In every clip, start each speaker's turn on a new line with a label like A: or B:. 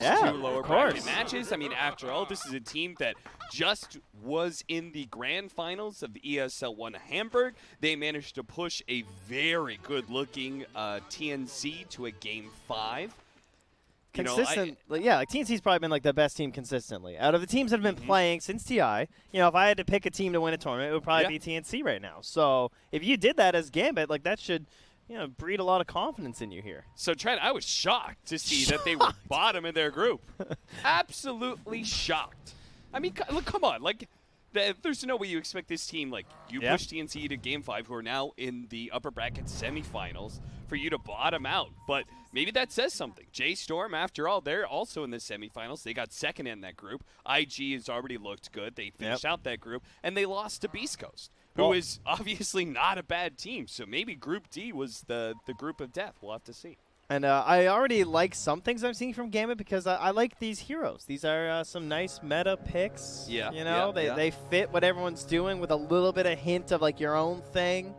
A: Yeah,
B: two lower
A: of course.
B: bracket matches. I mean, after all, this is a team that just was in the grand finals of the ESL 1 Hamburg. They managed to push a very good-looking TNC to a Game 5.
A: Consistent, yeah, like TNC's probably been like the best team consistently. Out of the teams that have been playing since TI, if I had to pick a team to win a tournament, it would probably be TNC right now. So if you did that as Gambit, like that should, breed a lot of confidence in you here.
B: So Trent, I was shocked to see that they were bottom in their group. Absolutely shocked. I mean, look, come on, like. There's no way you expect this team, like, you push TNC to Game 5, who are now in the upper bracket semifinals, for you to bottom out. But maybe that says something. J-Storm, after all, they're also in the semifinals. They got second in that group. IG has already looked good. They finished out that group, and they lost to Beast Coast, who is obviously not a bad team. So maybe Group D was the group of death. We'll have to see.
A: And I already like some things I'm seeing from Gambit because I like these heroes. These are some nice meta picks.
B: Yeah.
A: They fit what everyone's doing with a little bit of hint of like your own thing.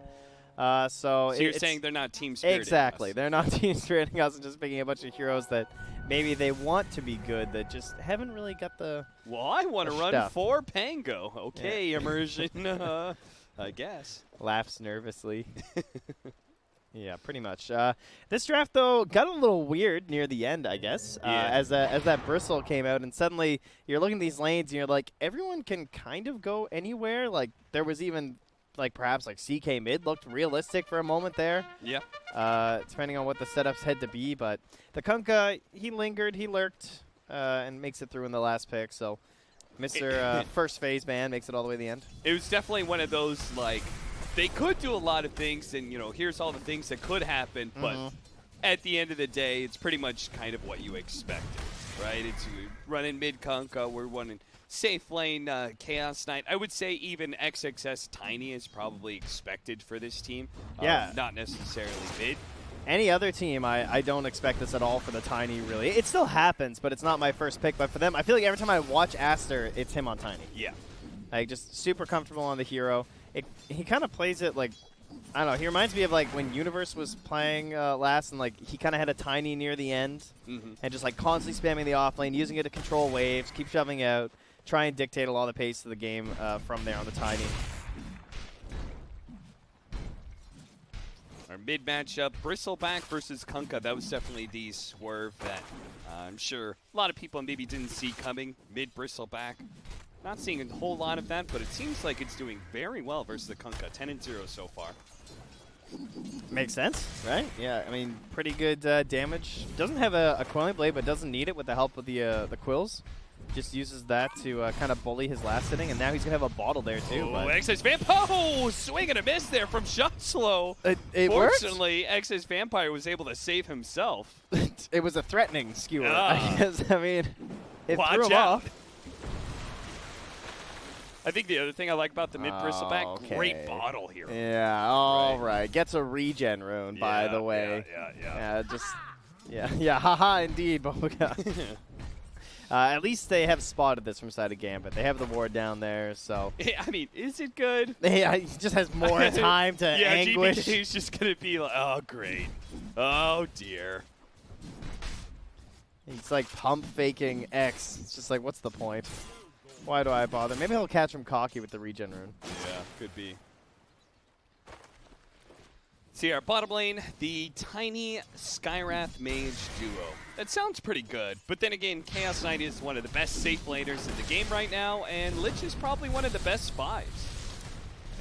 A: So
B: you're saying they're not team spiriting
A: Exactly.
B: us.
A: They're not team spiriting us and just picking a bunch of heroes that maybe they want to be good that just haven't really got the
B: Well, I want to run
A: stuff.
B: for Pango. Okay, Immersion, I guess.
A: Laughs nervously. Yeah, pretty much. This draft, though, got a little weird near the end, I guess, as that Bristle came out, and suddenly you're looking at these lanes, and you're like, everyone can kind of go anywhere. Like, there was even, like, perhaps, like, CK mid looked realistic for a moment there.
B: Yeah.
A: Depending on what the setups had to be, but the Kunkka, he lingered, he lurked, and makes it through in the last pick, so Mr. First Phase Man makes it all the way to the end.
B: It was definitely one of those, like, they could do a lot of things, and, here's all the things that could happen, but at the end of the day, it's pretty much kind of what you expected, right? It's running mid-Kunkka, we're running safe lane Chaos Knight. I would say even XXS Tiny is probably expected for this team.
A: Yeah.
B: Not necessarily mid.
A: Any other team, I don't expect this at all for the Tiny, really. It still happens, but it's not my first pick. But for them, I feel like every time I watch ASTER, it's him on Tiny.
B: Yeah.
A: Like, just super comfortable on the hero. He kind of plays it like, I don't know, he reminds me of like when Universe was playing last, and like he kind of had a Tiny near the end, and just like constantly spamming the off lane, using it to control waves, keep shoving out, try and dictate a lot of the pace of the game from there on the Tiny.
B: Our mid matchup, Bristleback versus Kunkka. That was definitely the swerve that I'm sure a lot of people maybe didn't see coming. Mid Bristleback. Not seeing a whole lot of that, but it seems like it's doing very well versus the Kunkka. 10-0 so far.
A: Makes sense, right? Yeah, I mean, pretty good damage. Doesn't have a Quelling Blade, but doesn't need it with the help of the Quills. Just uses that to kind of bully his last hitting, and now he's going to have a bottle there, too.
B: Oh, XS Vampire! Oh, swing and a miss there from Shotslow. Fortunately, XS Vampire was able to save himself.
A: It was a threatening skewer, I guess. I mean, it threw him off.
B: I think the other thing I like about the mid Bristleback, great bottle here.
A: Yeah, all right. Gets a regen rune, by the way. Yeah, haha, indeed, Boga. At least they have spotted this from side of Gambit. They have the ward down there, so.
B: I mean, is it good?
A: Yeah, he just has more time to anguish.
B: Yeah, he's just going to be like, oh, great. Oh, dear.
A: He's like pump faking X. It's just like, what's the point? Why do I bother? Maybe he'll catch him cocky with the regen rune.
B: Yeah, could be. See, our bottom lane, the Tiny Skywrath Mage duo. That sounds pretty good, but then again, Chaos Knight is one of the best safe laners in the game right now, and Lich is probably one of the best fives.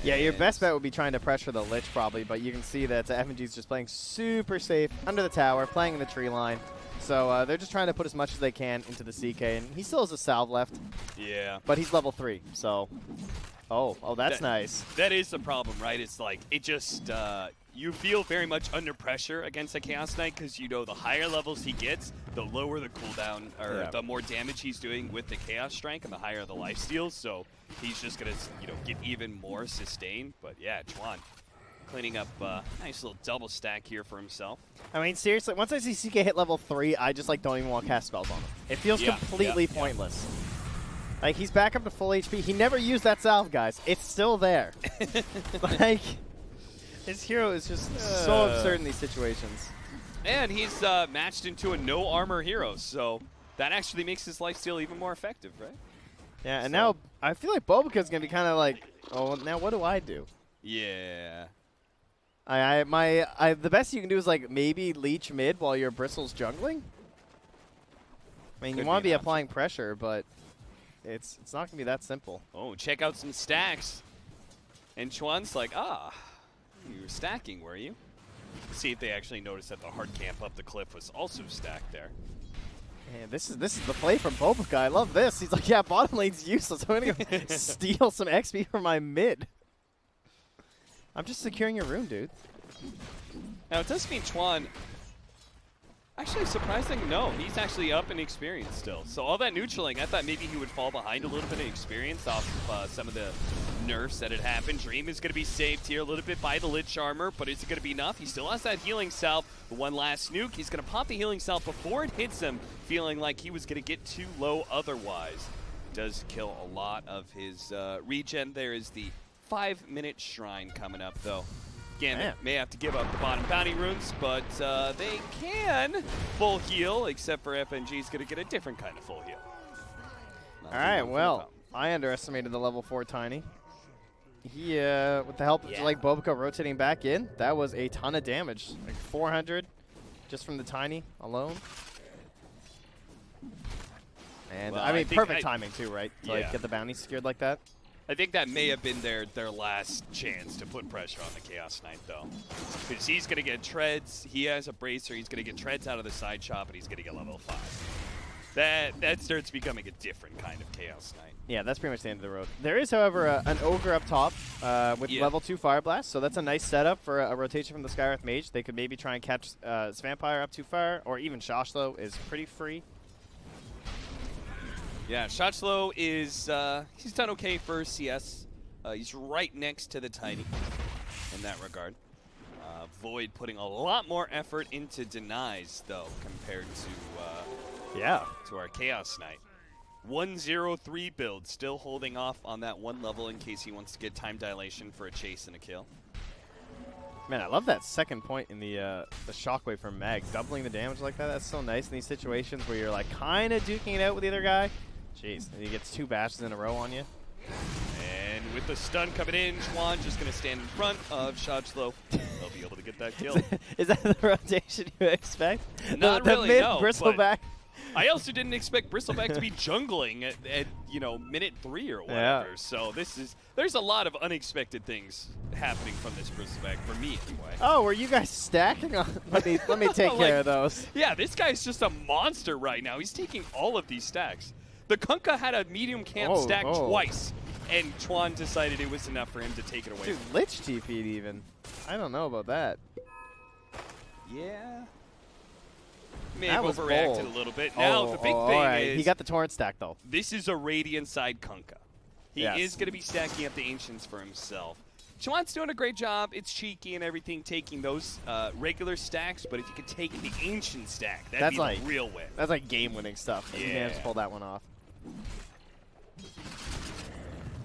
A: Yeah, your best bet would be trying to pressure the Lich probably, but you can see that FNG's just playing super safe under the tower, playing in the tree line. So they're just trying to put as much as they can into the CK, and he still has a salve left.
B: Yeah.
A: But he's level 3, so. Oh, that's nice.
B: That is the problem, right? It's like, it just, you feel very much under pressure against a Chaos Knight because you know the higher levels he gets, the lower the cooldown, or the more damage he's doing with the Chaos Strike and the higher the lifesteals. So he's just going to, get even more sustain. But yeah, Chuan cleaning up a nice little double stack here for himself.
A: I mean, seriously, once I see CK hit level 3, I just don't even want to cast spells on him. It feels completely pointless. Like, he's back up to full HP. He never used that salve, guys. It's still there. Like, his hero is just so absurd in these situations.
B: And he's matched into a no armor hero, so that actually makes his lifesteal even more effective, right?
A: Yeah, and now I feel like Bobica's going to be kind of like, oh, now what do I do?
B: Yeah.
A: The best you can do is like maybe leech mid while your Bristle's jungling. I mean, you want to be applying pressure, but it's not going to be that simple.
B: Oh, check out some stacks. And Chuan's like, you were stacking, were you? See if they actually noticed that the hard camp up the cliff was also stacked there.
A: Man, this is the play from Bobica. I love this. He's like, yeah, bottom lane's useless. I'm going to go steal some XP from my mid. I'm just securing your rune, dude.
B: Now, it does mean Chuan, actually surprising, no, he's actually up in experience still. So all that neutraling, I thought maybe he would fall behind a little bit of experience off of some of the nerfs that had happened. Dream is going to be saved here a little bit by the Lich Armor, but is it going to be enough? He still has that healing salve. The one last nuke, he's going to pop the healing salve before it hits him, feeling like he was going to get too low otherwise. Does kill a lot of his regen. There is the 5-minute shrine coming up, though. Gambit may have to give up the bottom bounty runes, but they can full heal, except for FNG's going to get a different kind of full heal.
A: All right, well, I underestimated the level 4 Tiny. He, with the help of like Bobica rotating back in, that was a ton of damage. Like 400 just from the Tiny alone. And, well, I mean, perfect timing, too, right? To like, get the bounty secured like that.
B: I think that may have been their last chance to put pressure on the Chaos Knight, though. Because he's going to get treads. He has a bracer. He's going to get treads out of the side shop, and he's going to get level 5. That starts becoming a different kind of Chaos Knight. Yeah, that's pretty much the end of the road. There is, however, an Ogre up top with level 2 Fire Blast, so that's a nice setup for a rotation from the Skywrath Mage. They could maybe try and catch Svampire up too far, or even Shoshlo is pretty free. Yeah, Shoshlo is, he's done okay for CS. He's right next to the Tiny in that regard. Void putting a lot more effort into denies, though, compared to our Chaos Knight. 1-0-3 build, still holding off on that one level in case he wants to get time dilation for a chase and a kill. Man, I love that second point in the shockwave from Mag, doubling the damage like that. That's so nice in these situations where you're like kind of duking it out with the other guy. Jeez, and he gets 2 bashes in a row on you. And with the stun coming in, Chuan just going to stand in front of Shoshlo. They'll be able to get that kill. Is that the rotation you expect? Not really, no. The mid Bristleback. I also didn't expect Bristleback to be jungling at minute 3 or whatever. Yeah. So there's a lot of unexpected things happening from this Bristleback for me anyway. Oh, were you guys stacking on? Let me take care of those. Yeah, this guy's just a monster right now. He's taking all of these stacks. The Kunkka had a medium camp stack twice, and Chuan decided it was enough for him to take it away. Dude, Lich TP'd even. I don't know about that. Yeah. May have overreacted a little bit. Now, the big thing is... He got the Torrent stack, though. This is a Radiant side Kunkka. He is going to be stacking up the Ancients for himself. Chuan's doing a great job. It's cheeky and everything, taking those regular stacks, but if you could take the Ancient stack, that'd be like the real win. That's like game-winning stuff. Yeah. You managed to pull that one off.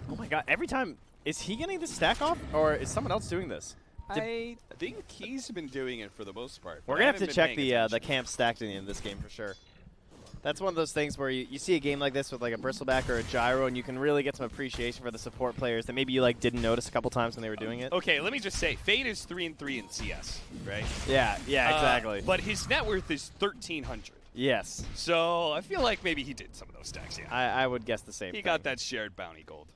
B: Oh my god, every time, is he getting the stack off, or is someone else doing this? I think he's been doing it for the most part. We're going to have to check the camp stacked in this game for sure. That's one of those things where you see a game like this with like a Bristleback or a Gyro, and you can really get some appreciation for the support players that maybe you like didn't notice a couple times when they were doing it. Okay, let me just say, Fade is 3-3 in CS, right? Yeah, exactly. But his net worth is 1,300. Yes. So I feel like maybe he did some of those stacks, yeah. I would guess the same thing. He got that shared bounty gold.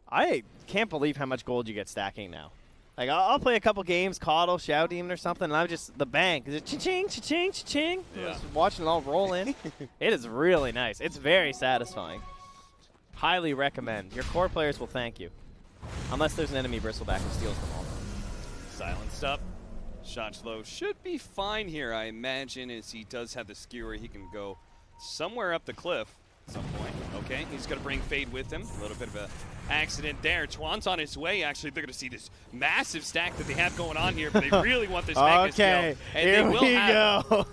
B: I can't believe how much gold you get stacking now. Like, I'll play a couple games, Coddle, Shout Demon or something, and I'm just, the bank, is it cha-ching, cha-ching, cha-ching? Yeah. Just watching it all roll in. It is really nice. It's very satisfying. Highly recommend. Your core players will thank you. Unless there's an enemy Bristleback who steals them all. Silenced up. Shoshlo should be fine here, I imagine, as he does have the skewer. He can go somewhere up the cliff at some point. Okay, he's going to bring Fade with him. A little bit of a accident there. Chuan's on his way. Actually, they're going to see this massive stack that they have going on here, but they really want this mega skill. And here we go.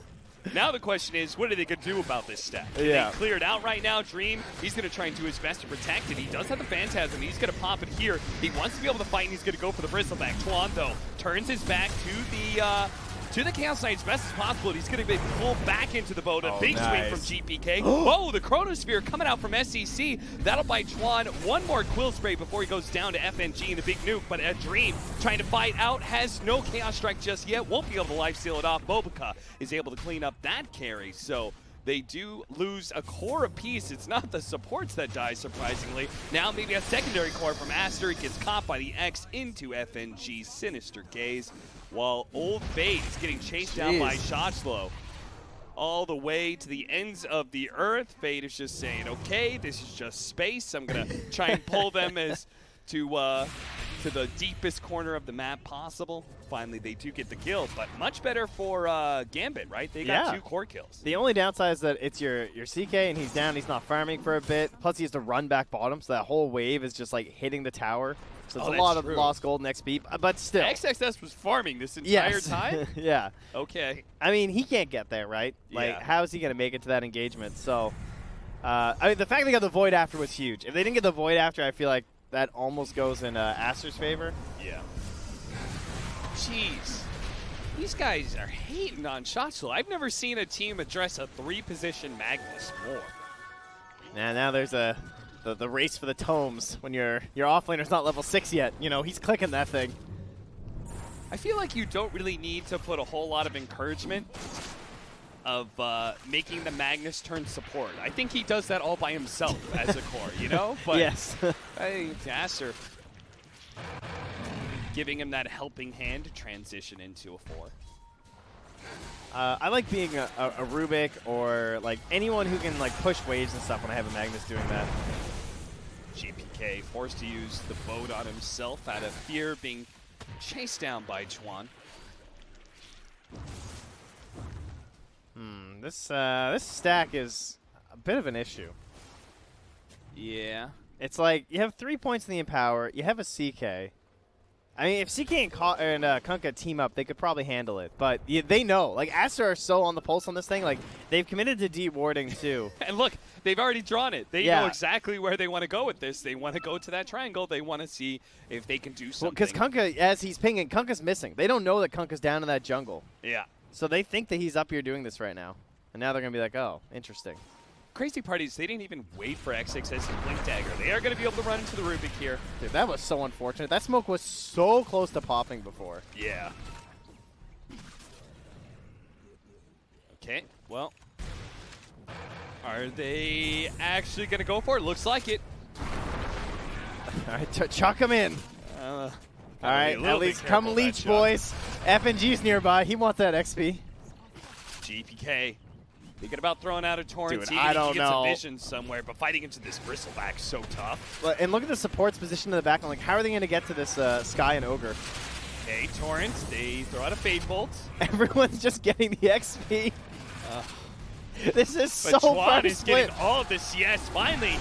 B: Now the question is, what are they going to do about this stack? Can they clear it out right now? Dream, he's going to try and do his best to protect it. He does have the Phantasm. He's going to pop it here. He wants to be able to fight, and he's going to go for the Bristleback. Chuan, though, turns his back to the to the Chaos Knight as best as possible. He's going to be pulled back into the boat. A big swing from GPK. Oh, the Chronosphere coming out from SEC. That'll buy Chuan one more Quill Spray before he goes down to FNG and the big nuke. But a Dream trying to fight out, has no Chaos Strike just yet. Won't be able to lifesteal it off. Bobica is able to clean up that carry. So they do lose a core apiece. It's not the supports that die, surprisingly. Now maybe a secondary core from ASTER. He gets caught by the X into FNG's Sinister Gaze, while Old Fate is getting chased down by Shotslow all the way to the ends of the earth. Fate is just saying, okay, this is just space. I'm going to try and pull them as to the deepest corner of the map possible. Finally, they do get the kill, but much better for Gambit, right? They got 2 core kills.
A: The only downside is that it's your CK, and he's down. He's not farming for a bit. Plus, he has to run back bottom, so that whole wave is just like hitting the tower. So it's a lot of lost gold and XP, but still.
B: XXS was farming this entire time?
A: Yeah.
B: Okay.
A: I mean, he can't get there, right? Like, how is he going to make it to that engagement? So, I mean, the fact they got the Void after was huge. If they didn't get the Void after, I feel like that almost goes in ASTER's favor.
B: Yeah. Jeez. These guys are hating on Shotslow. I've never seen a team address a 3-position Magnus more.
A: Now there's the race for the tomes when your offlaner's not level 6 yet. You know, he's clicking that thing.
B: I feel like you don't really need to put a whole lot of encouragement of making the Magnus turn support. I think he does that all by himself as a core, you know? But
A: yes.
B: I think ASTER giving him that helping hand to transition into a 4.
A: I like being a Rubik or like anyone who can like push waves and stuff when I have a Magnus doing that.
B: GPK forced to use the boat on himself out of fear of being chased down by Chuan.
A: This stack is a bit of an issue.
B: Yeah.
A: It's like you have 3 points in the Empower, you have a CK. I mean, if CK and Kunkka team up, they could probably handle it. But they know. Like, ASTER are so on the pulse on this thing. Like, they've committed to de-warding, too.
B: And look, they've already drawn it. They know exactly where they want to go with this. They want to go to that triangle. They want to see if they can do something.
A: Well, because Kunkka, as he's pinging, Kunkka's missing. They don't know that Kunkka's down in that jungle.
B: Yeah.
A: So they think that he's up here doing this right now. And now they're going to be like, oh, interesting.
B: Crazy part is they didn't even wait for XXS to Blink Dagger. They are going to be able to run into the Rubik here.
A: Dude, that was so unfortunate. That smoke was so close to popping before.
B: Yeah. Okay, well. Are they actually going to go for it? Looks like it.
A: All right, chuck him in. All right, at least come leech, boys. FNG's nearby. He wants that XP.
B: GPK. Thinking about throwing out a torrent.
A: Dude, I don't know.
B: A vision somewhere, but fighting into this bristleback so tough.
A: And look at the support's position in the back. I'm like, how are they going to get to this Sky and Ogre?
B: Okay, torrent. They throw out a Fade Bolt.
A: Everyone's just getting the XP. This is
B: but
A: so
B: Chuan is getting all of this. Yes, finally.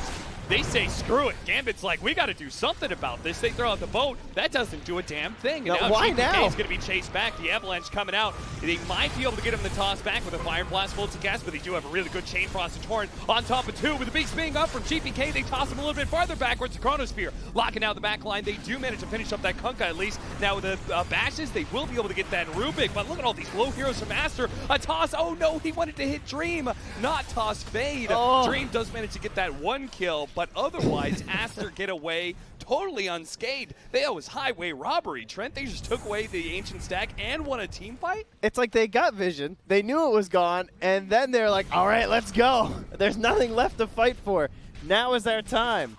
B: They say, screw it. Gambit's like, we got to do something about this. They throw out the boat. That doesn't do a damn thing. And now
A: why
B: GPK
A: now?
B: is going to be chased back. The Avalanche coming out. They might be able to get him the toss back with a Fire Blast Multicast, but they do have a really good Chain Frost and Torrent on top of 2 with a big spinning up from GPK. They toss him a little bit farther backwards to Chronosphere. Locking out the back line. They do manage to finish up that Kunkka at least. Now with the bashes, they will be able to get that Rubik, but look at all these low heroes from ASTER. A toss. Oh no, he wanted to hit Dream, not toss Fade.
A: Oh.
B: Dream does manage to get that 1 kill, but otherwise, ASTER get away totally unscathed. That was highway robbery, Trent. They just took away the ancient stack and won a team fight?
A: It's like they got vision. They knew it was gone, and then they're like, all right, let's go. There's nothing left to fight for. Now is our time.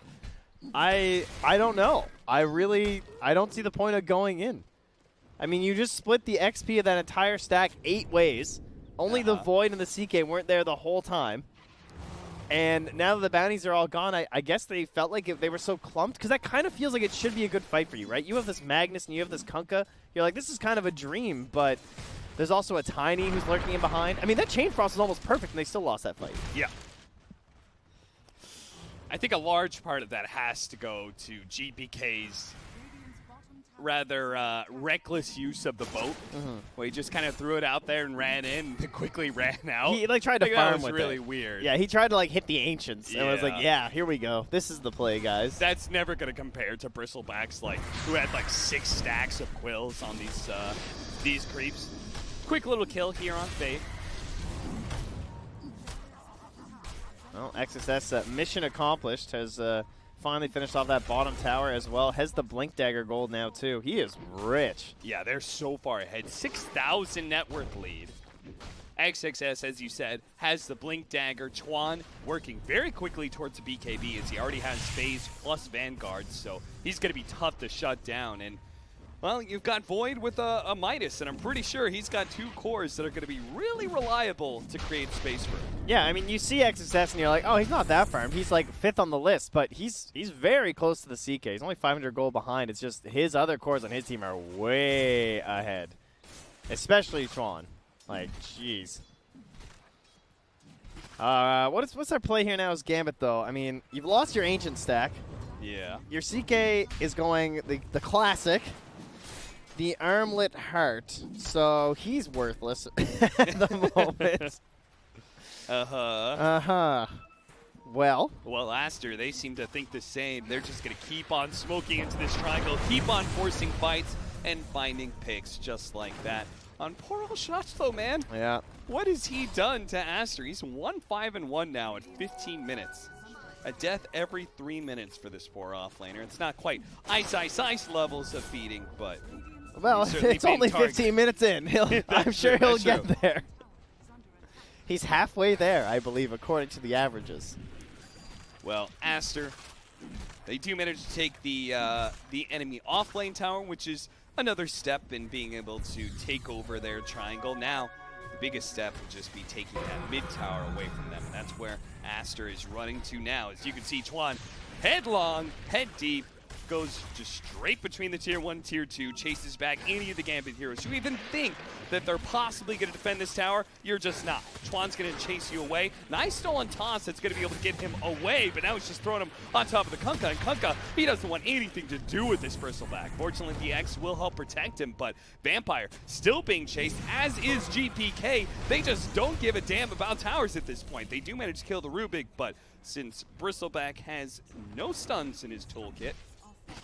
A: I don't know. I don't see the point of going in. I mean, you just split the XP of that entire stack 8 ways. Only the Void and the CK weren't there the whole time. And now that the bounties are all gone, I guess they felt like they were so clumped, because that kind of feels like it should be a good fight for you, right? You have this Magnus and you have this Kunkka. You're like, this is kind of a dream, but there's also a Tiny who's lurking in behind. I mean, that Chain Frost was almost perfect, and they still lost that fight.
B: Yeah. I think a large part of that has to go to GPK's rather reckless use of the boat, where he just kind of threw it out there and ran in and quickly ran out.
A: He tried to farm with it.
B: That was really weird.
A: Yeah, he tried to hit the Ancients, and was like, yeah, here we go. This is the play, guys.
B: That's never going to compare to Bristlebacks, who had 6 stacks of quills on these creeps. Quick little kill here on Fade.
A: Well, XSS mission accomplished. Has finally finished off that bottom tower as well. Has the Blink Dagger gold now too. He is rich.
B: Yeah, they're so far ahead. 6,000 net worth lead. XXS, as you said, has the Blink Dagger. Chuan working very quickly towards the BKB as he already has Phase plus Vanguard, so he's going to be tough to shut down. And, well, you've got Void with a Midas, and I'm pretty sure he's got 2 cores that are going to be really reliable to create space for him.
A: Yeah, I mean, you see XSS and you're like, oh, he's not that farmed. He's like 5th on the list, but he's very close to the CK. He's only 500 gold behind. It's just his other cores on his team are way ahead, especially Chuan. Like, jeez. What's our play here now is Gambit, though. I mean, you've lost your Ancient stack.
B: Yeah.
A: Your CK is going the classic, the Armlet Heart. So he's worthless at the moment. Well,
B: ASTER, they seem to think the same. They're just going to keep on smoking into this triangle, keep on forcing fights, and finding picks just like that. On poor old shots, though, man.
A: Yeah.
B: What has he done to ASTER? He's 1-5-1 now in 15 minutes. A death every 3 minutes for this poor offlaner. It's not quite ice levels of feeding, but
A: well, it's only 15 minutes in. I'm sure he'll get there. He's halfway there, I believe, according to the averages.
B: Well, ASTER, they do manage to take the enemy offlane tower, which is another step in being able to take over their triangle. Now, the biggest step would just be taking that mid tower away from them, and that's where ASTER is running to now. As you can see, Chuan headlong, head deep, goes just straight between the tier 1 tier 2, chases back any of the Gambit heroes. You even think that they're possibly going to defend this tower, you're just not. Chuan's going to chase you away. Nice stolen toss that's going to be able to get him away, but now he's just throwing him on top of the Kunkka, and Kunkka, he doesn't want anything to do with this bristleback. Fortunately, the X will help protect him, but Vampire still being chased, as is GPK. They just don't give a damn about towers at this point. They do manage to kill the Rubik, but since Bristleback has no stuns in his toolkit,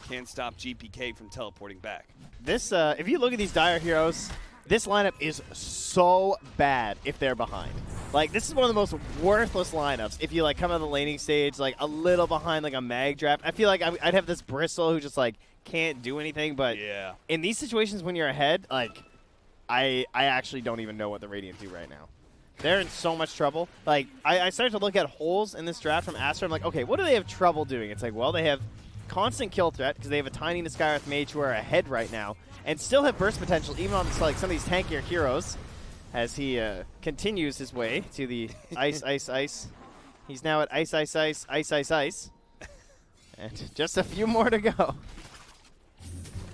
B: can't stop GPK from teleporting back.
A: This, if you look at these Dire heroes, this lineup is so bad if they're behind. Like, this is one of the most worthless lineups. If you, like, come out of the laning stage, like, a little behind, like, a mag draft, I feel like I'd have this Bristle who just, like, can't do anything. But
B: yeah, in
A: these situations when you're ahead, like, I actually don't even know what the Radiant do right now. They're in so much trouble. Like, I started to look at holes in this draft from ASTER. I'm like, okay, what do they have trouble doing? It's like, well, they have constant kill threat because they have a tiny Niskyreth Mage who are ahead right now and still have burst potential even on like some of these tankier heroes as he continues his way to the ice. He's now at ice. And just a few more to go.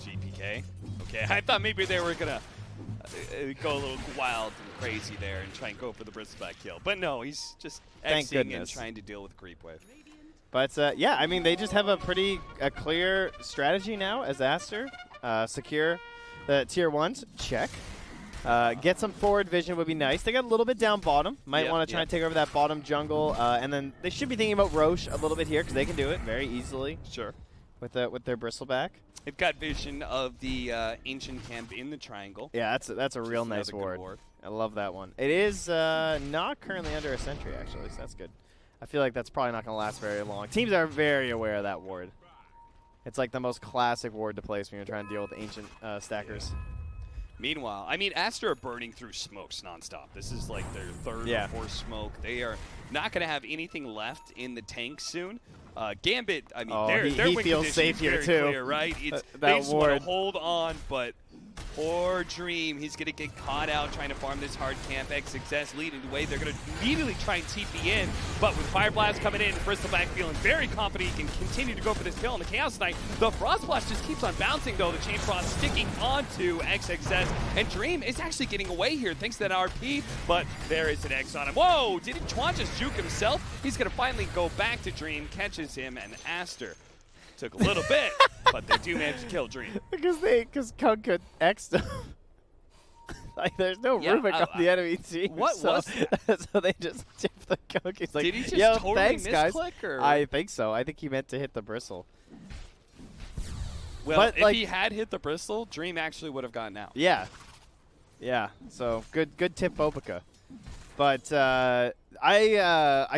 B: GPK. Okay, I thought maybe they were going to go a little wild and crazy there and try and go for the Bristleback kill. But no, he's just Xing and trying to deal with creep wave.
A: But, yeah, I mean, they just have a pretty clear strategy now as ASTER. Secure the tier 1s. Check. Get some forward vision would be nice. They got a little bit down bottom. Might want to try and take over that bottom jungle. And then they should be thinking about Roche a little bit here because they can do it very easily.
B: Sure.
A: With their Bristleback.
B: They've got vision of the ancient camp in the triangle.
A: Yeah, that's a real nice ward. I love that one. It is not currently under a sentry, actually, so that's good. I feel like that's probably not going to last very long. Teams are very aware of that ward. It's like the most classic ward to place when you're trying to deal with ancient stackers.
B: Meanwhile, I mean, ASTER are burning through smokes nonstop. This is like their third or fourth smoke. They are not going to have anything left in the tank soon. Gambit, I mean, their win
A: feels safe here too.
B: Clear, right? They just want to hold on, but poor Dream. He's going to get caught out trying to farm this hard camp. XXS leading the way. They're going to immediately try and TP in, but with Fire Blast coming in, Bristleback feeling very confident he can continue to go for this kill on the Chaos Knight. The Frost Blast just keeps on bouncing, though. The Chain Frost sticking onto XXS, and Dream is actually getting away here thanks to that RP, but there is an X on him. Whoa! Didn't Chuan just juke himself? He's going to finally go back to Dream, catches him, and ASTER took a little bit, but they do manage to kill Dream.
A: Because Kung could X them. Like, there's no Rubik on the enemy team.
B: What was that?
A: So they just tipped the Kung. He's like,
B: did he just
A: yo,
B: totally
A: thanks, guys.
B: misclick? Or?
A: I think so. I think he meant to hit the bristle.
B: Well,
A: but,
B: if
A: like,
B: he had hit the bristle, Dream actually would have gotten out.
A: Yeah. Yeah, so good tip, Bobica. But I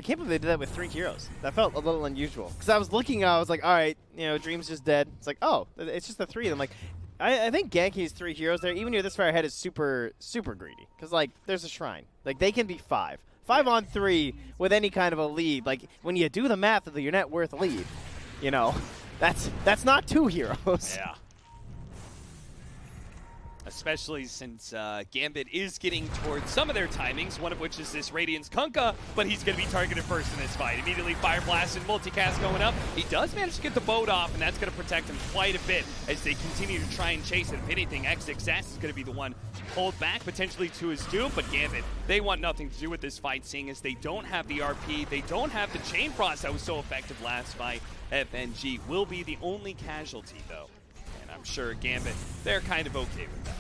A: can't believe they did that with 3 heroes. That felt a little unusual. Because I was looking, I was like, all right, Dream's just dead. It's like, oh, it's just the 3 of them. Like, I think Genki's 3 heroes there, even if you're this far ahead, is super, super greedy. Because, like, there's a shrine. Like, they can be 5. 5 on 3 with any kind of a lead. Like, when you do the math of the your net worth lead, that's not 2 heroes.
B: Yeah. Especially since Gambit is getting towards some of their timings, one of which is this Radiance Kunkka, but he's going to be targeted first in this fight. Immediately Fire Blast and Multicast going up. He does manage to get the boat off, and that's going to protect him quite a bit as they continue to try and chase it. If anything, XXS is going to be the one pulled back potentially to his doom, but Gambit, they want nothing to do with this fight, seeing as they don't have the RP, they don't have the Chain Frost that was so effective last fight. FNG will be the only casualty, though. I'm sure Gambit, they're kind of okay with that.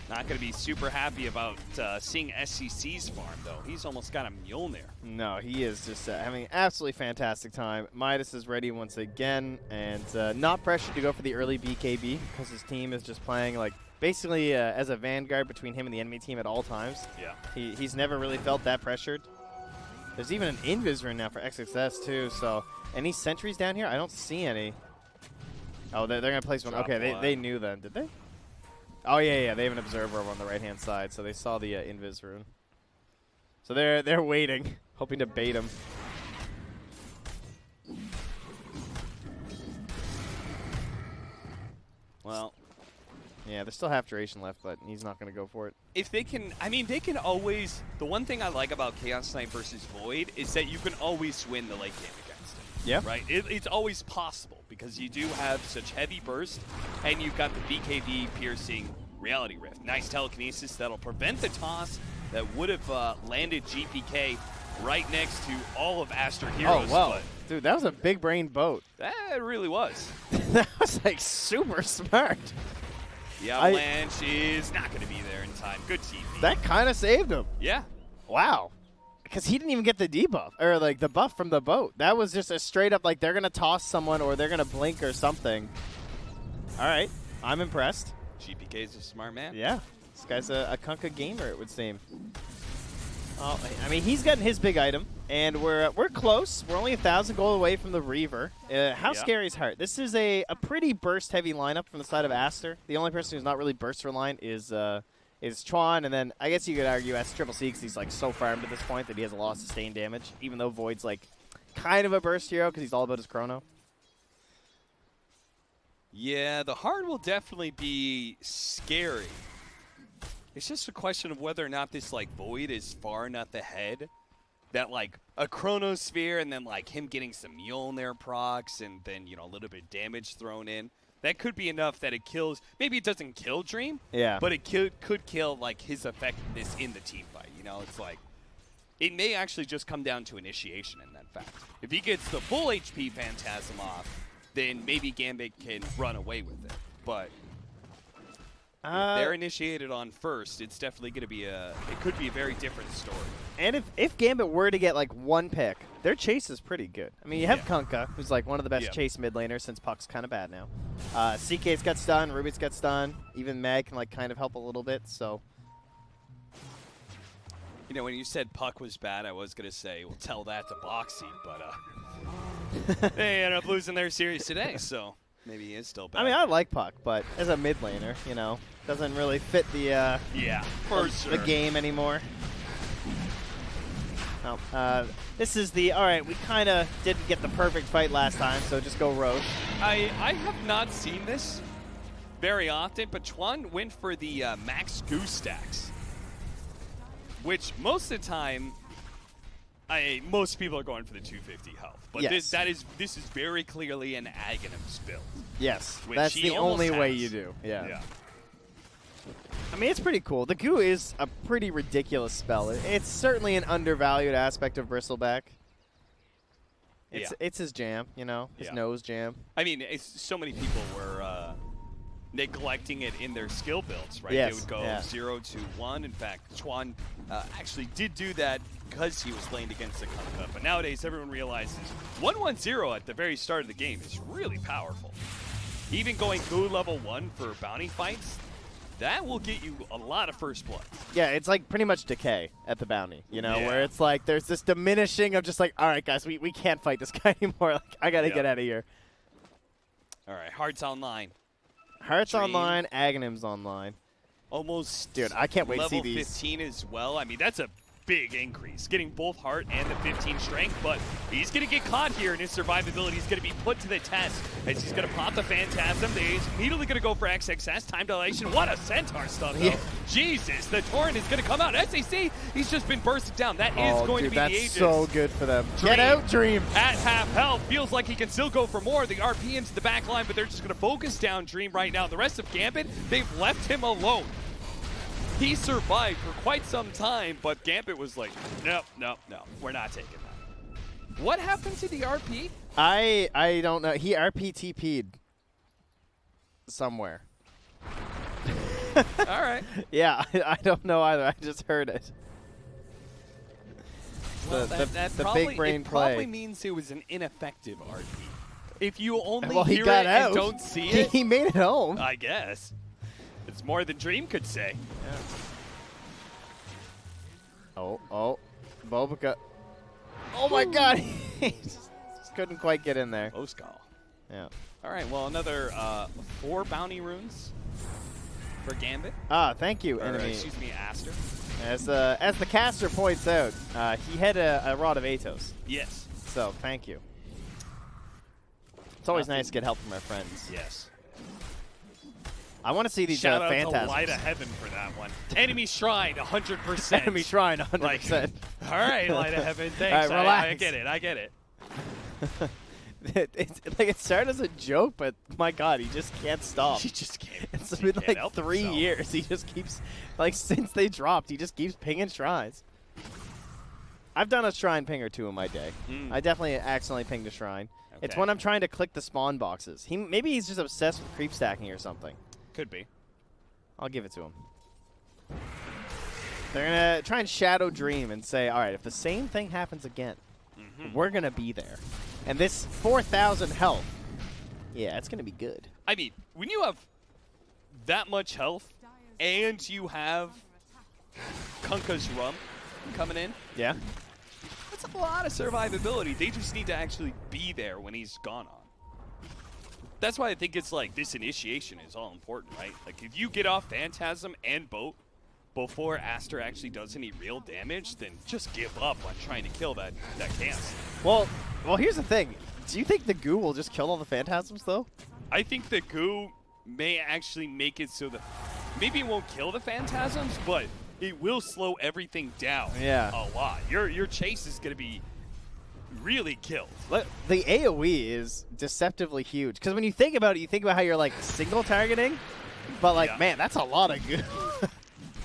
B: Not going to be super happy about seeing SCC's farm, though. He's almost got a Mjolnir.
A: No, he is just having an absolutely fantastic time. Midas is ready once again, and not pressured to go for the early BKB because his team is just playing like basically as a vanguard between him and the enemy team at all times.
B: Yeah.
A: He's never really felt that pressured. There's even an invis rune now for XXS too, so any sentries down here? I don't see any. Oh, they're going to place one.
B: Drop
A: Okay,
B: one.
A: they knew then, did they? Oh, yeah, they have an observer over on the right-hand side, so they saw the invis rune. So they're waiting, hoping to bait him.
B: Well,
A: yeah, there's still half duration left, but he's not going to go for it.
B: if they can, I mean, they can always, the one thing I like about Chaos Knight versus Void is that you can always win the late game against it.
A: Yeah.
B: Right? It's always possible because you do have such heavy burst and you've got the BKB piercing Reality Rift. Nice telekinesis that'll prevent the toss that would have landed GPK right next to all of ASTER heroes.
A: Oh, wow. Dude, that was a big brain boat.
B: That really was.
A: That was like super smart.
B: The Avalanche is not going to be there in time. Good TV.
A: That kind of saved him.
B: Yeah.
A: Wow. Because he didn't even get the debuff, or like the buff from the boat. That was just a straight up like they're going to toss someone or they're going to blink or something. All right. I'm impressed.
B: GPK is a smart man.
A: Yeah. This guy's a Kunkka gamer, it would seem. Oh, I mean, he's gotten his big item, and we're close. We're only 1,000 gold away from the Reaver. How scary is Heart? This is a pretty burst-heavy lineup from the side of ASTER. The only person who's not really burst-reliant is Chuan, and then I guess you could argue as Triple C because he's like so farmed at this point that he has a lot of sustained damage, even though Void's like kind of a burst hero because he's all about his chrono.
B: Yeah, the Heart will definitely be scary. It's just a question of whether or not this like Void is far enough ahead that like a Chronosphere and then like him getting some Mjolnir procs and then, you know, a little bit of damage thrown in. That could be enough that it kills. Maybe it doesn't kill Dream.
A: Yeah.
B: But it could kill like his effectiveness in the team fight. You know, it's like it may actually just come down to initiation in that fact. If he gets the full HP Phantasm off, then maybe Gambit can run away with it. But if they're initiated on first, it's definitely going to be it could be a very different story. And
A: if Gambit were to get like one pick, their chase is pretty good. I mean, you have Kunkka, who's like one of the best chase mid laners since Puck's kind of bad now. CK's got stun, Rubik's got stun, even Mag can like kind of help a little bit, so.
B: You know, when you said Puck was bad, I was going to say, well, tell that to Boxy, but they ended up losing their series today, so maybe he is still bad.
A: I mean, I like Puck, but as a mid laner, you know, doesn't really fit the the game anymore. Oh, this is the, all right, we kind of didn't get the perfect fight last time, so just go Roche.
B: I have not seen this very often, but Chuan went for the max goose stacks, which most of the time, most people are going for the 250 health. But this is very clearly an Aghanim's build.
A: Yes, that's the only way you do. Yeah. I mean, it's pretty cool. The goo is a pretty ridiculous spell. It's certainly an undervalued aspect of Bristleback. It's his jam, you know, his nose jam.
B: I mean, so many people were neglecting it in their skill builds, right?
A: Yes.
B: They would go 0 to 1. In fact, Chuan actually did do that because he was laned against the Kunkka. But nowadays, everyone realizes 1-1-0 at the very start of the game is really powerful. even going Goo level 1 for bounty fights, that will get you a lot of first blood.
A: Yeah, it's like pretty much decay at the bounty, you know,
B: Yeah.
A: where it's like there's this diminishing of just like, all right, guys, we can't fight this guy anymore. Like, I got to get out of here.
B: All right, Hearts online.
A: Hearts
B: Dream.
A: online, Aghanim's online.
B: Almost
A: Dude, I can't wait to see
B: level
A: these.
B: 15 as well. I mean, that's a big increase, getting both Heart and the 15 strength, but he's going to get caught here, and his survivability is going to be put to the test as he's going to pop the Phantasm. He's immediately going to go for XXS, time dilation. What a Centaur stuff, though.
A: Yeah.
B: Jesus, the Torrent is going to come out. SAC, he's just been bursted down. That is going to be
A: that's
B: the Aegis.
A: so good for them.
B: Dream.
A: Get out, Dream.
B: At half health, feels like he can still go for more. The RP into the back line, but they're just going to focus down Dream right now. The rest of Gambit, they've left him alone. He survived for quite some time, but Gambit was like, no, we're not taking that. What happened to the RP?
A: I don't know. He RP TP'd somewhere.
B: All right.
A: Yeah, I don't know either. I just heard it.
B: Well,
A: the
B: probably,
A: big brain
B: it probably
A: play.
B: means it was an ineffective RP. If you only
A: Well, he
B: hear
A: got
B: it
A: out.
B: and don't see it,
A: He made it home.
B: I guess. It's more than Dream could say.
A: Oh, Bobica. Oh my God, he just couldn't quite get in there.
B: Close call.
A: Yeah.
B: All right, well, another 4 bounty runes for Gambit.
A: Ah, thank you,
B: Or,
A: enemy.
B: excuse me, Aster.
A: As the caster points out, he had a Rod of Atos.
B: Yes.
A: So thank you. It's always nice to get help from our friends.
B: Yes.
A: I want to see these
B: Shout out to
A: Phantasms.
B: Light of Heaven for that one. Enemy Shrine, 100%.
A: Enemy Shrine, 100%.
B: Like, all right, Light of Heaven, thanks.
A: All right, relax.
B: I get it.
A: It's like it started as a joke, but my God, he just can't stop.
B: He just can't.
A: It's
B: he
A: been
B: can't
A: like
B: help
A: 3
B: himself.
A: years. He just keeps, like, since they dropped, he just keeps pinging shrines. I've done a shrine ping or two in my day. I definitely accidentally pinged a shrine. It's
B: Okay.
A: when I'm trying to click the spawn boxes. Maybe he's just obsessed with creep stacking or something.
B: Could be.
A: I'll give it to him. They're going to try and shadow Dream and say, all right, if the same thing happens again, we're going to be there. And this 4,000 health, yeah, it's going to be good.
B: I mean, when you have that much health and you have Kunkka's Rum coming in,
A: Yeah?
B: that's a lot of survivability. They just need to actually be there when he's gone on. That's why I think it's like this initiation is all important, right? Like if you get off Phantasm and Boat before Aster actually does any real damage, then just give up on trying to kill that cast.
A: Well, here's the thing. Do you think the goo will just kill all the Phantasms, though?
B: I think the Goo may actually make it so that maybe it won't kill the Phantasms, but it will slow everything down a lot. Your chase is going to be really killed.
A: The AoE is deceptively huge. Because when you think about it, you think about how you're, like, single targeting. But, like, man, that's a lot of goo.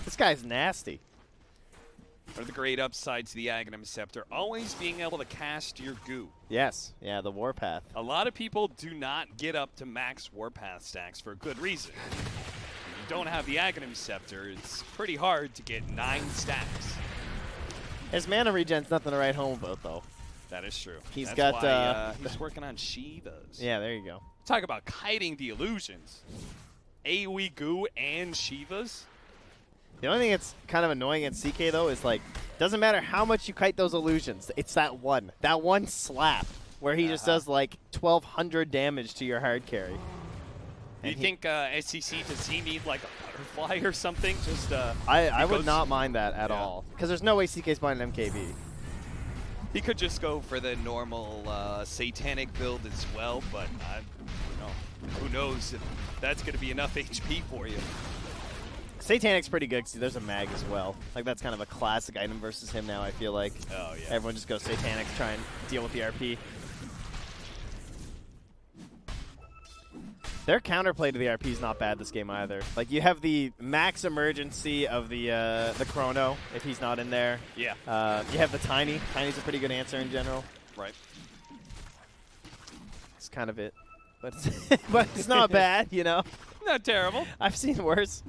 A: This guy's nasty.
B: One of the great upsides to the Aghanim Scepter, always being able to cast your Goo.
A: Yes. Yeah, the Warpath.
B: A lot of people do not get up to max Warpath stacks for a good reason. If you don't have the Aghanim Scepter, it's pretty hard to get 9 stacks.
A: His mana regen's nothing to write home about, though.
B: That is true.
A: He's
B: That's
A: got,
B: why, he's working on Shivas.
A: Yeah, there you go.
B: Talk about kiting the illusions. AoE Goo and Shivas.
A: The only thing that's kind of annoying at CK, though, is, like, doesn't matter how much you kite those illusions. It's that one slap where he just does, like, 1,200 damage to your hard carry.
B: Do you think SCC, does he need, like, a butterfly or something? Just
A: I would not mind that at all. Because there's no way CK's buying an MKB.
B: He could just go for the normal Satanic build as well, but who knows if that's going to be enough HP for you.
A: Satanic's pretty good because there's a mag as well. Like, that's kind of a classic item versus him now, I feel like.
B: Oh, yeah.
A: Everyone just goes Satanic to try and deal with the RP. Their counterplay to the RP is not bad this game either. Like, you have the max emergency of the Chrono if he's not in there.
B: Yeah.
A: You have the Tiny. Tiny's a pretty good answer in general.
B: Right.
A: It's kind of it. But but it's not bad, you know?
B: Not terrible.
A: I've seen worse.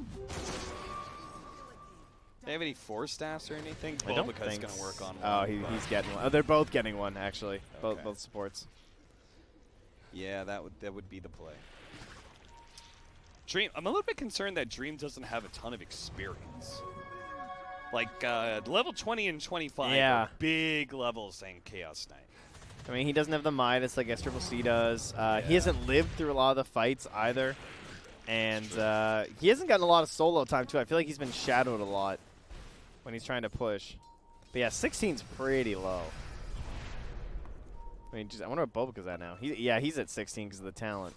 B: Do they have any 4 staffs or anything?
A: I don't
B: because
A: think
B: going to work on
A: Oh,
B: one.
A: he's getting one. Oh, they're both getting one, actually.
B: Okay.
A: Both supports.
B: Yeah, that would be the play. Dream. I'm a little bit concerned that Dream doesn't have a ton of experience. Like level 20 and 25 are big levels in Chaos Knight.
A: I mean, he doesn't have the Midas like SCCC does. He hasn't lived through a lot of the fights either. And he hasn't gotten a lot of solo time, too. I feel like he's been shadowed a lot when he's trying to push. But yeah, 16's pretty low. I mean, I wonder what Bobica's at now. He's at 16 because of the talent.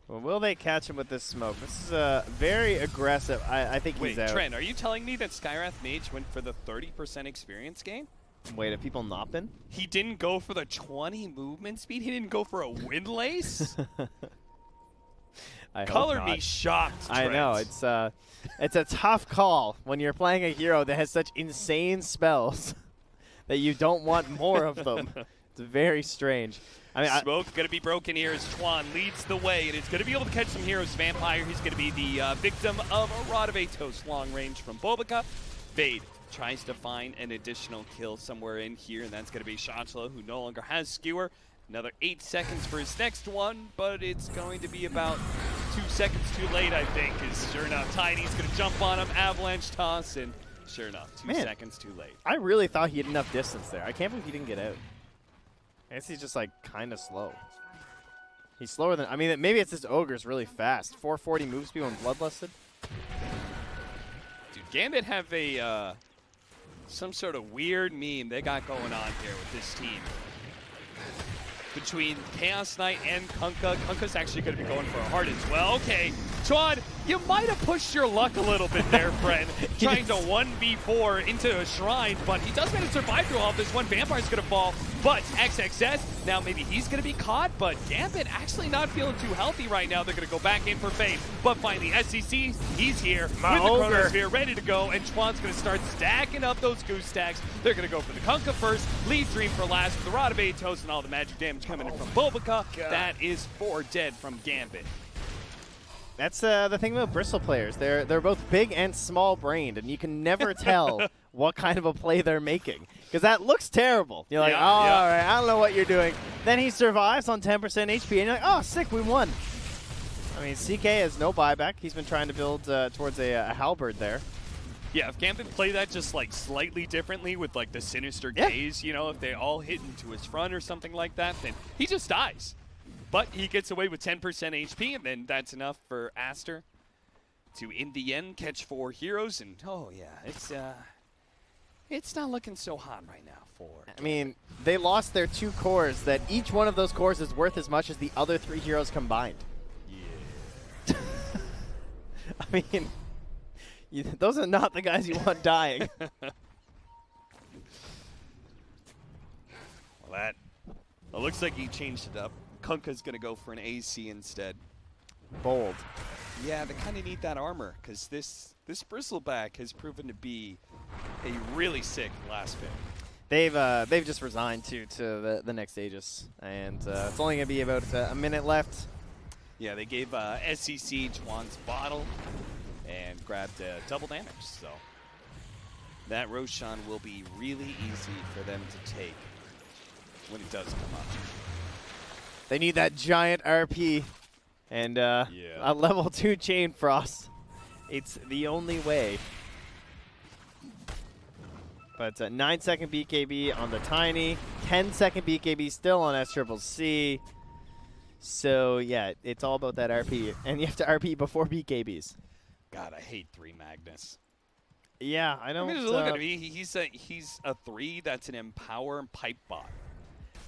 A: Well, will they catch him with this smoke? This is very aggressive. I think he's out.
B: Wait, Trent, are you telling me that Skyrath Mage went for the 30% experience gain?
A: Wait, have people not been?
B: He didn't go for the 20 movement speed? He didn't go for a windlace? Color me shocked, Trent.
A: I know. It's a tough call when you're playing a hero that has such insane spells that you don't want more of them. It's very strange. I mean,
B: Smoke going to be broken here as Chuan leads the way, and he's going to be able to catch some heroes. Vampire, he's going to be the victim of a Rod of Atos long range from Bobica. Fade tries to find an additional kill somewhere in here, and that's going to be Shantala, who no longer has Skewer. Another 8 seconds for his next one, but it's going to be about 2 seconds too late, I think, because sure enough, Tiny's going to jump on him, avalanche toss, and sure enough, 2 seconds too late.
A: I really thought he had enough distance there. I can't believe he didn't get out. I guess he's just, like, kind of slow. He's slower than... I mean, maybe it's this Ogre's really fast. 440 move speed when Bloodlusted.
B: Dude, Gambit have a... some sort of weird meme they got going on here with this team. Between Chaos Knight and Kunkka. Kunkka's actually going to be going for a heart as well. Okay, Chuan, you might have pushed your luck a little bit there, friend. Trying to 1v4 into a shrine, but he does manage to survive through all of this. One Vampire's going to fall, but XXS, now maybe he's going to be caught, but Gambit actually not feeling too healthy right now. They're going to go back in for Fade, but finally SCC, he's here with the Chronosphere ready to go, and Chuan's going to start stacking up those goose stacks. They're going to go for the Kunkka first, leave Dream for last with the Rod of Atos and all the magic damage coming in from Bobica. That is 4 dead from Gambit.
A: That's the thing about Bristle players. They're both big and small-brained, and you can never tell what kind of a play they're making. Because that looks terrible. You're like, all right, I don't know what you're doing. Then he survives on 10% HP, and you're like, oh, sick, we won. I mean, CK has no buyback. He's been trying to build towards a halberd there.
B: Yeah, if Gambit play that just like slightly differently with like the sinister gaze, you know, if they all hit into his front or something like that, then he just dies. But he gets away with 10% HP, and then that's enough for ASTER to, in the end, catch 4 heroes. And, oh, yeah, it's not looking so hot right now for...
A: I mean, they lost their 2 cores that each one of those cores is worth as much as the other 3 heroes combined.
B: Yeah.
A: I mean, those are not the guys you want dying.
B: Well, it looks like he changed it up. Kunkka's going to go for an AC instead.
A: Bold.
B: Yeah, they kind of need that armor, because this Bristleback has proven to be a really sick last pick.
A: They've just resigned to the next Aegis, and it's only going to be about a minute left.
B: Yeah, they gave SCC Chuan's bottle and grabbed double damage, so that Roshan will be really easy for them to take when it does come up.
A: They need that giant RP and a level 2 Chain Frost. It's the only way. But 9-second BKB on the Tiny, 10-second BKB still on SCCC. So, yeah, it's all about that RP. And you have to RP before BKBs.
B: God, I hate 3 Magnus.
A: Yeah, I don't...
B: I mean, just look at him. He's a 3 that's an Empower Pipe Bot.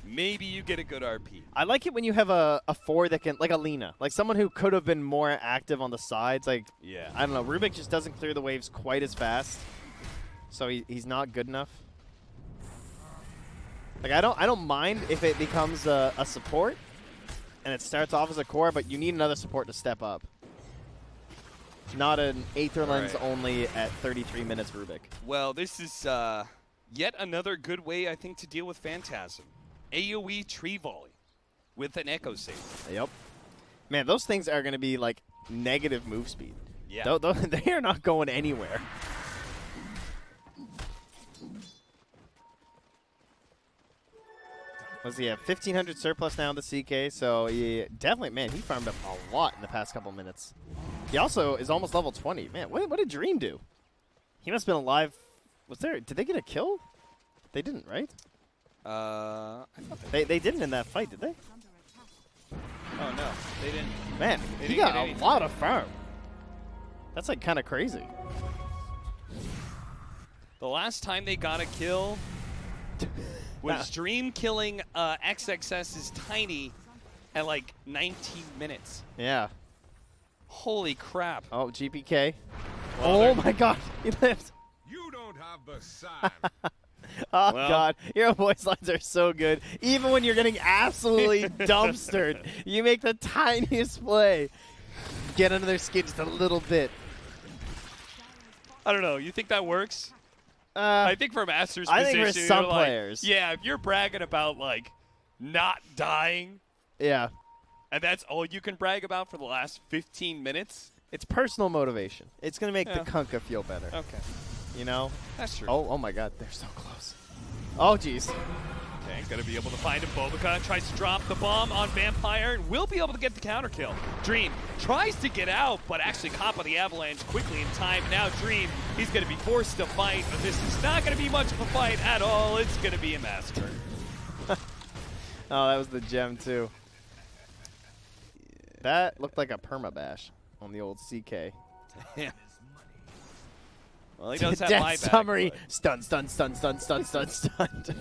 B: Maybe you get a good RP.
A: I like it when you have a 4 that can, like a Lina, like someone who could have been more active on the sides. Like, I don't know, Rubik just doesn't clear the waves quite as fast, so he's not good enough. Like, I don't mind if it becomes a support and it starts off as a core, but you need another support to step up. Not an Aether Lens only at 33 minutes Rubik.
B: Well, this is yet another good way, I think, to deal with Phantasm. AoE Tree Volley with an Echo Save.
A: Yep. Man, those things are going to be like negative move speed.
B: Yeah.
A: They are not going anywhere. Was he at 1,500 surplus now in the CK? So he definitely, man, he farmed up a lot in the past couple minutes. He also is almost level 20. Man, what did Dream do? He must have been alive. Was there? Did they get a kill? They didn't, right?
B: I thought
A: They didn't in that fight, did they?
B: Oh no, they didn't.
A: Man,
B: They
A: he
B: didn't
A: got
B: get
A: a
B: anything.
A: lot of farm. That's like kind of crazy.
B: The last time they got a kill was Dream killing XXS's Tiny at like 19 minutes.
A: Yeah.
B: Holy crap.
A: Oh, GPK.
B: Well,
A: Oh
B: they're-
A: my God, he lived.
C: You don't have the sign.
A: Oh
B: Well.
A: God, your voice lines are so good. Even when you're getting absolutely dumpstered, you make the tiniest play. Get under their skin just a little bit.
B: I don't know. You think that works? I think for Master's
A: I
B: position,
A: think for some
B: you're like,
A: players.
B: yeah, if you're bragging about like not dying,
A: Yeah,
B: and that's all you can brag about for the last 15 minutes.
A: it's personal motivation. It's gonna make
B: Yeah.
A: the Kunkka feel better.
B: Okay,
A: You know?
B: that's true.
A: Oh my God, they're so close. Oh jeez.
B: Okay, gonna be able to find him. Bobica tries to drop the bomb on Vampire and will be able to get the counter kill. Dream tries to get out, but actually caught by the Avalanche quickly in time. Now Dream, he's gonna be forced to fight, but this is not gonna be much of a fight at all. It's gonna be a massacre.
A: Oh, that was the gem too. That looked like a permabash on the old CK.
B: Yeah. Well, he does have
A: Death
B: buyback,
A: summary.
B: but-
A: Stun, stun, stun, stun, stun, stun, stun.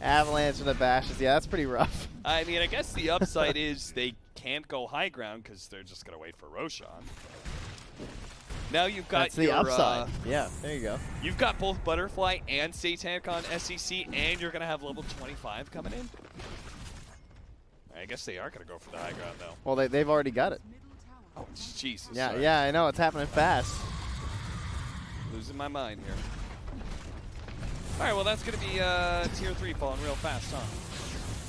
A: Avalanche and the bashes. Yeah, that's pretty rough.
B: I mean, I guess the upside is they can't go high ground because they're just gonna wait for Roshan. Now you've got
A: That's the
B: your,
A: upside. Yeah, there you go.
B: You've got both Butterfly and Satanic on SEC, and you're going to have level 25 coming in. I guess they are going to go for the high ground, though.
A: Well, they've already got it.
B: Oh, Jesus.
A: Yeah,
B: sorry.
A: yeah, I know. It's happening fast.
B: Losing my mind here. All right, well, that's going to be Tier 3 falling real fast, huh?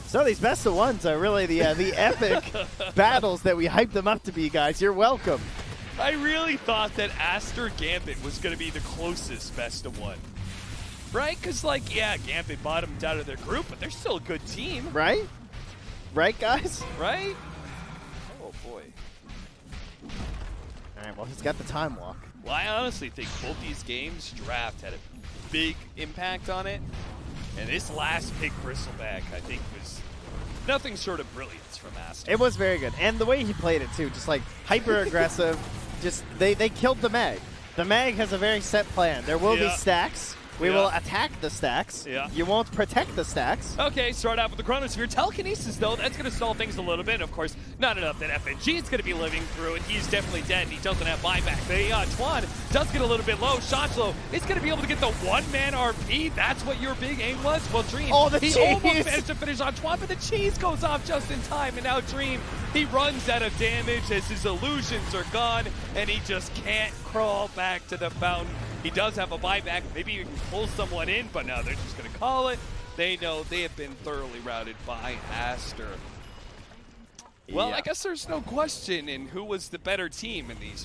A: So these best of ones are really the epic battles that we hyped them up to be, guys. You're welcome.
B: I really thought that ASTER Gambit was going to be the closest best of one. Right? Because, like, yeah, Gambit bottomed out of their group, but they're still a good team.
A: Right? Right, guys?
B: Right? Oh, boy.
A: All right, well, he's got the time walk.
B: Well, I honestly think both these games, draft had a big impact on it. And this last pick, Bristleback, I think was nothing short of brilliance from ASTER.
A: It was very good. And the way he played it, too, just like hyper-aggressive. Just they killed the mag. The mag has a very set plan. There will be
B: Yeah.
A: stacks. We
B: Yeah.
A: will attack the stacks.
B: Yeah.
A: You won't protect the stacks.
B: Okay, start out with the Chronosphere. Telekinesis, though, that's going to stall things a little bit. Of course, not enough that FNG is going to be living through it. He's definitely dead, and he doesn't have buyback. The Twan does get a little bit low. Shotlow is going to be able to get the one-man RP. That's what your big aim was? Well, Dream,
A: Oh, the
B: he
A: cheese!
B: almost managed to finish on Twan, but the cheese goes off just in time. And now Dream, he runs out of damage as his illusions are gone, and he just can't crawl back to the fountain. He does have a buyback. Maybe you can pull someone in, but no, they're just going to call it. They know they have been thoroughly routed by ASTER. Well,
A: Yeah.
B: I guess there's no question in who was the better team in these